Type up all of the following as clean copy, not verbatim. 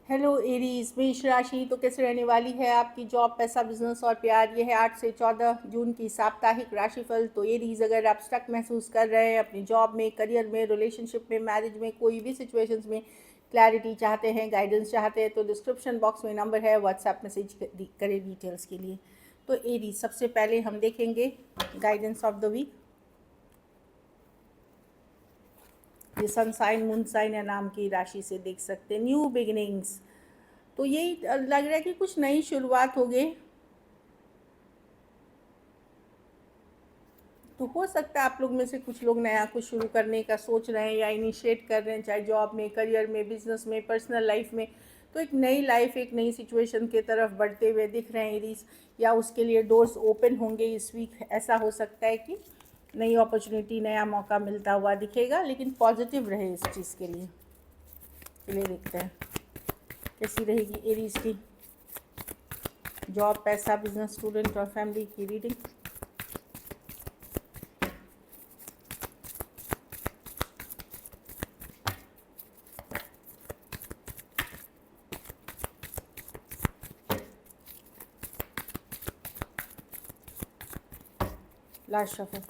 Hello Aries, मेष राशि तो कैसे रहने वाली है आपकी जॉब, पैसा, बिजनेस और प्यार। ये है 8 से 14 जून की साप्ताहिक राशिफल। तो एरीज, अगर आप स्टक महसूस कर रहे हैं अपनी जॉब में, करियर में, रिलेशनशिप में, मैरिज में, कोई भी सिचुएशंस में क्लैरिटी चाहते हैं, गाइडेंस चाहते हैं, तो डिस्क्रिप्शन बॉक्स में नंबर है, व्हाट्सएप मैसेज करें डिटेल्स के लिए। तो एरीज, सबसे पहले हम देखेंगे गाइडेंस ऑफ द वीक। ये सन साइन, मून साइन या नाम की राशि से देख सकते हैं। न्यू बिगिनिंग्स, तो यही लग रहा है कि कुछ नई शुरुआत हो गई। तो हो सकता है आप लोग में से कुछ लोग नया कुछ शुरू करने का सोच रहे हैं या इनिशिएट कर रहे हैं, चाहे जॉब में, करियर में, बिजनेस में, पर्सनल लाइफ में। तो एक नई लाइफ, एक नई सिचुएशन के तरफ बढ़ते हुए दिख रहे हैं एरीज, या उसके लिए डोर्स ओपन होंगे इस वीक। ऐसा हो सकता है कि नई अपॉर्चुनिटी, नया मौका मिलता हुआ दिखेगा, लेकिन पॉजिटिव रहे इस चीज़ के लिए। चलिए देखते हैं कैसी रहेगी एरीज की जॉब, पैसा, बिजनेस, स्टूडेंट और फैमिली की रीडिंग। Last shuffle.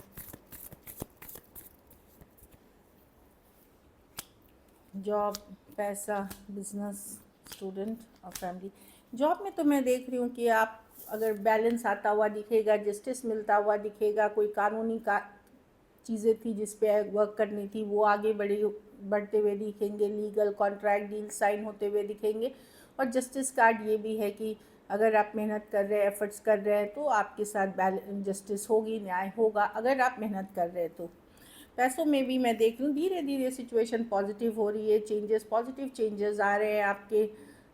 जॉब, पैसा, बिजनेस, स्टूडेंट और फैमिली। जॉब में तो मैं देख रही हूँ कि आप अगर बैलेंस आता हुआ दिखेगा, जस्टिस मिलता हुआ दिखेगा, कोई कानूनी का चीज़ें थी जिस पे वर्क करनी थी वो आगे बढ़ते हुए दिखेंगे, लीगल कॉन्ट्रैक्ट डील साइन होते हुए दिखेंगे। और जस्टिस कार्ड ये भी है कि अगर आप मेहनत कर रहे हैं, एफर्ट्स कर रहे हैं, तो आपके साथ जस्टिस होगी, न्याय होगा, अगर आप मेहनत कर रहे हैं तो। पैसों में भी मैं देख रही हूँ धीरे धीरे सिचुएशन पॉजिटिव हो रही है, चेंजेस, पॉजिटिव चेंजेस आ रहे हैं आपके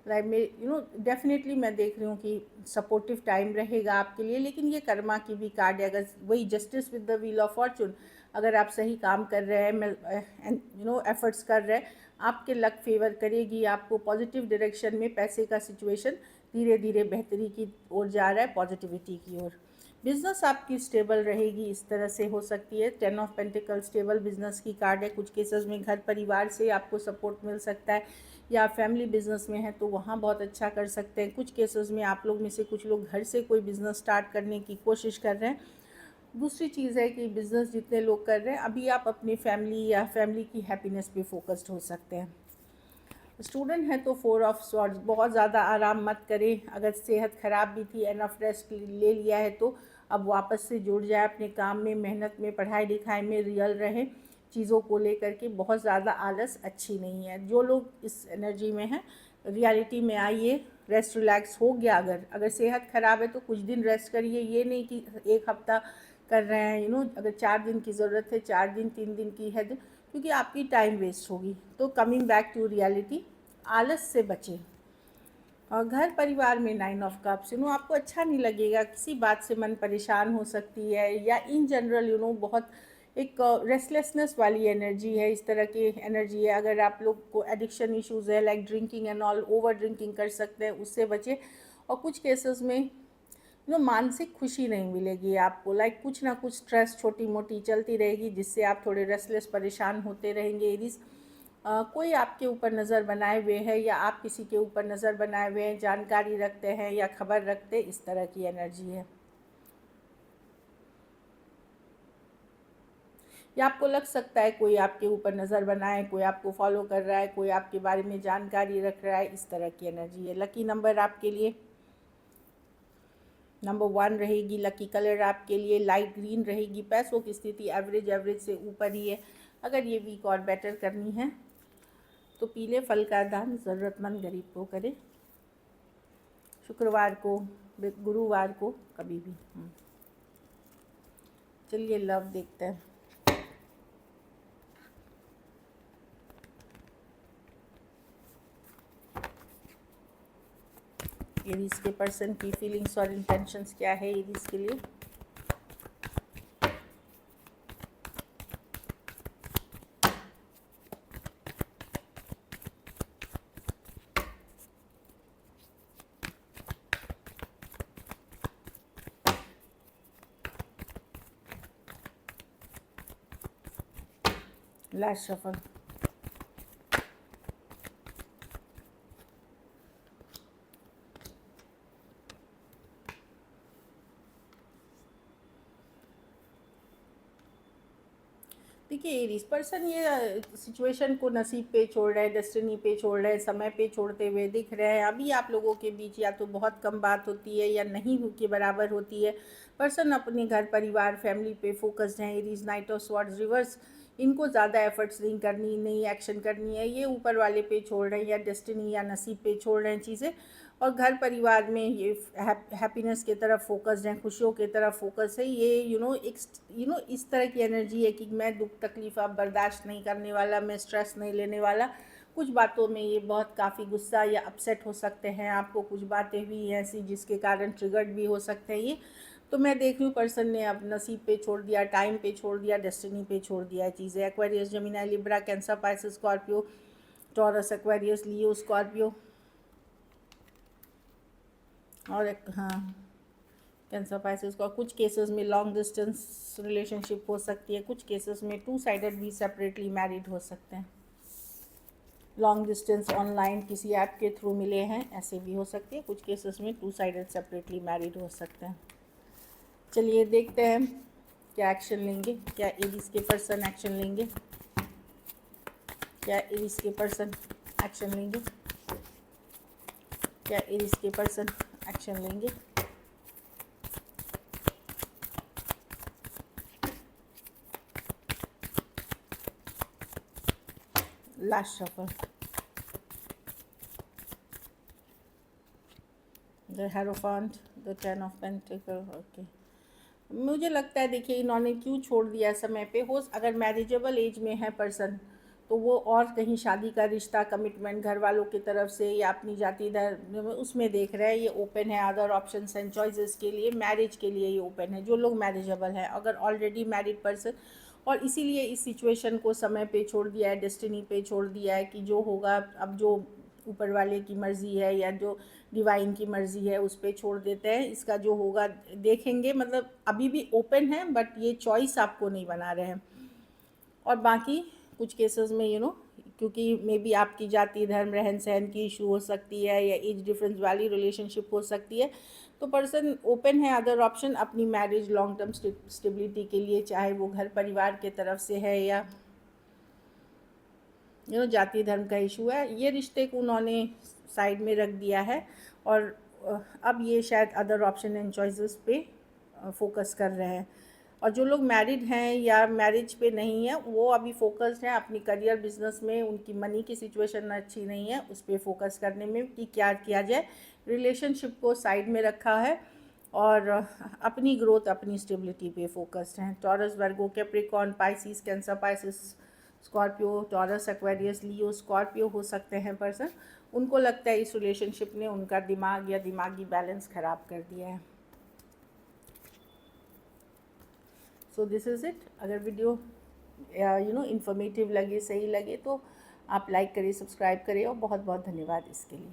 लाइफ में। डेफिनेटली मैं देख रही हूँ कि सपोर्टिव टाइम रहेगा आपके लिए। लेकिन ये कर्मा की भी कार्ड है, अगर वही justice with the wheel of Fortune, अगर आप सही काम कर रहे हैं, एफर्ट्स कर रहे हैं, आपके लक फेवर करेगी आपको पॉजिटिव डायरेक्शन में। पैसे का सिचुएशन धीरे धीरे बेहतरी की ओर जा रहा है, पॉजिटिविटी की ओर। बिजनेस आपकी स्टेबल रहेगी, इस तरह से हो सकती है। 10 ऑफ पेंटिकल स्टेबल बिजनेस की कार्ड है। कुछ केसेस में घर परिवार से आपको सपोर्ट मिल सकता है, या फैमिली बिजनेस में है तो वहाँ बहुत अच्छा कर सकते हैं। कुछ केसेस में आप लोग में से कुछ लोग घर से कोई बिजनेस स्टार्ट करने की कोशिश कर रहे हैं। दूसरी चीज़ है कि बिजनेस जितने लोग कर रहे हैं, अभी आप अपनी फैमिली या फैमिली की हैप्पीनेस पे फोकस्ड हो सकते हैं। स्टूडेंट है तो 4 ऑफ सॉर्ड्स, बहुत ज़्यादा आराम मत करें। अगर सेहत ख़राब भी थी, एनफ रेस्ट ले लिया है, तो अब वापस से जुड़ जाए अपने काम में, मेहनत में, पढ़ाई लिखाई में रियल रहें। चीज़ों को लेकर के बहुत ज़्यादा आलस अच्छी नहीं है। जो लोग इस एनर्जी में हैं, रियलिटी में आइए, रेस्ट रिलैक्स हो गया। अगर सेहत ख़राब है तो कुछ दिन रेस्ट करिए। ये नहीं कि एक हफ्ता कर रहे हैं, अगर 4 दिन की ज़रूरत है, 4 दिन, 3 दिन की है, क्योंकि आपकी टाइम वेस्ट होगी। तो कमिंग बैक टू रियलिटी, आलस से बचें। और घर परिवार में 9 ऑफ कप्स, आपको अच्छा नहीं लगेगा, किसी बात से मन परेशान हो सकती है, या इन जनरल बहुत एक रेस्टलेसनेस वाली एनर्जी है, इस तरह की एनर्जी है। अगर आप लोग को एडिक्शन इश्यूज़ है, like drinking and all, over drinking कर सकते हैं, उससे बचें। और कुछ केसेस में मानसिक खुशी नहीं मिलेगी आपको, लाइक कुछ ना कुछ स्ट्रेस छोटी मोटी चलती रहेगी, जिससे आप थोड़े रेस्टलेस, परेशान होते रहेंगे एरीज। कोई आपके ऊपर नज़र बनाए हुए है, या आप किसी के ऊपर नज़र बनाए हुए हैं, जानकारी रखते हैं या खबर रखते, इस तरह की एनर्जी है। या आपको लग सकता है कोई आपके ऊपर नज़र बनाए, कोई आपको फॉलो कर रहा है, कोई आपके बारे में जानकारी रख रहा है, इस तरह की एनर्जी है। लकी नंबर आपके लिए नंबर 1 रहेगी। लकी कलर आपके लिए लाइट ग्रीन रहेगी। पैसों की स्थिति एवरेज, एवरेज से ऊपर ही है। अगर ये वीक और बेटर करनी है तो पीले फल का दान ज़रूरतमंद गरीब को करें, शुक्रवार को, गुरुवार को, कभी भी। चलिए लव देखते हैं। एरीज के पर्सन की फीलिंग्स और इंटेंशंस क्या है एरीज के लिए। Last shuffle. देखिए एरीज पर्सन ये सिचुएशन को नसीब पे छोड़ रहे हैं, डेस्टिनी पे छोड़ रहे हैं, समय पे छोड़ते हुए दिख रहे हैं। अभी आप लोगों के बीच या तो बहुत कम बात होती है या नहीं के बराबर होती है। पर्सन अपने घर परिवार फैमिली पे फोकस्ड हैं। Aries night of swords reverse, इनको ज़्यादा एफर्ट्स नहीं करनी, नहीं एक्शन करनी है, ये ऊपर वाले पे छोड़ रहे हैं या डेस्टिनी या नसीब पे छोड़ रहे हैं चीज़ें। और घर परिवार में ये हैप्पीनेस की तरफ फोकस्ड हैं, खुशियों की तरफ फोकस है। ये इस तरह की एनर्जी है कि मैं दुख तकलीफ अब बर्दाश्त नहीं करने वाला, मैं स्ट्रेस नहीं लेने वाला। कुछ बातों में ये बहुत काफ़ी गुस्सा या अपसेट हो सकते हैं। आपको कुछ बातें हुई ऐसी जिसके कारण ट्रिगर्ड भी हो सकते हैं ये। तो मैं देख रही हूँ पर्सन ने अब नसीब पे छोड़ दिया, टाइम पे छोड़ दिया, डेस्टिनी पे छोड़ दिया है चीज़ें। Aquarius, Gemini, Libra, Cancer, Pisces, Scorpio, Taurus, Aquarius, Leo, Scorpio और हाँ कैंसर, पाइसेस का कुछ केसेस में लॉन्ग डिस्टेंस रिलेशनशिप हो सकती है, कुछ केसेस में टू साइडेड भी सेपरेटली मैरिड हो सकते हैं। लॉन्ग डिस्टेंस ऑनलाइन किसी ऐप के थ्रू मिले हैं, ऐसे भी हो सकती है। कुछ केसेस में टू साइडेड सेपरेटली मैरिड हो सकते हैं। चलिए देखते हैं क्या एक्शन लेंगे, क्या एरीज के पर्सन एक्शन लेंगे, क्या एरीज के पर्सन एक्शन लेंगे, क्या एरीज के पर्सन एक्शन लेंगे। Last shuffle, the hierophant, the 10 of pentacle. Okay, मुझे लगता है देखिए इन्होंने क्यों छोड़ दिया समय पे। हो अगर मैरिजेबल एज में है पर्सन तो वो और कहीं शादी का रिश्ता, कमिटमेंट घर वालों की तरफ से या अपनी जाति धर्म उसमें देख रहे हैं। ये ओपन है अदर ऑप्शंस एंड चॉइसेस के लिए, मैरिज के लिए ये ओपन है जो लोग मैरिजेबल हैं। अगर ऑलरेडी मैरिड पर्सन, और इसीलिए इस सिचुएशन को समय पे छोड़ दिया है, डेस्टिनी पे छोड़ दिया है कि जो होगा अब जो ऊपर वाले की मर्ज़ी है या जो डिवाइन की मर्ज़ी है उस पर छोड़ देते हैं। इसका जो होगा देखेंगे, मतलब अभी भी ओपन है बट ये चॉइस आपको नहीं बना रहे हैं। और बाकी कुछ केसेस में क्योंकि मे बी आपकी जाति धर्म रहन सहन की इशू हो सकती है या एज डिफरेंस वाली रिलेशनशिप हो सकती है। तो पर्सन ओपन है अदर ऑप्शन अपनी मैरिज लॉन्ग टर्म स्टेबिलिटी के लिए, चाहे वो घर परिवार के तरफ से है या जाति धर्म का इशू है। ये रिश्ते को उन्होंने साइड में रख दिया है और अब ये शायद अदर ऑप्शन एंड चॉइसेस पे फोकस कर रहे हैं। और जो लोग मैरिड हैं या मैरिज पे नहीं है वो अभी फोकस्ड हैं अपनी करियर बिजनेस में। उनकी मनी की सिचुएशन अच्छी नहीं है, उस पर फोकस करने में कि क्या किया जाए। रिलेशनशिप को साइड में रखा है और अपनी ग्रोथ अपनी स्टेबिलिटी पे फोकस्ड हैं। Taurus, Virgo, Capricorn, Pisces, Cancer, Pisces, Scorpio, Taurus, Aquarius, Leo, Scorpio हो सकते हैं पर्सन। उनको लगता है इस रिलेशनशिप ने उनका दिमाग या दिमागी बैलेंस ख़राब कर दिया है। So this is it. अगर वीडियो इन्फॉर्मेटिव लगे, सही लगे तो आप लाइक करिए, सब्सक्राइब करिए और बहुत बहुत धन्यवाद इसके लिए।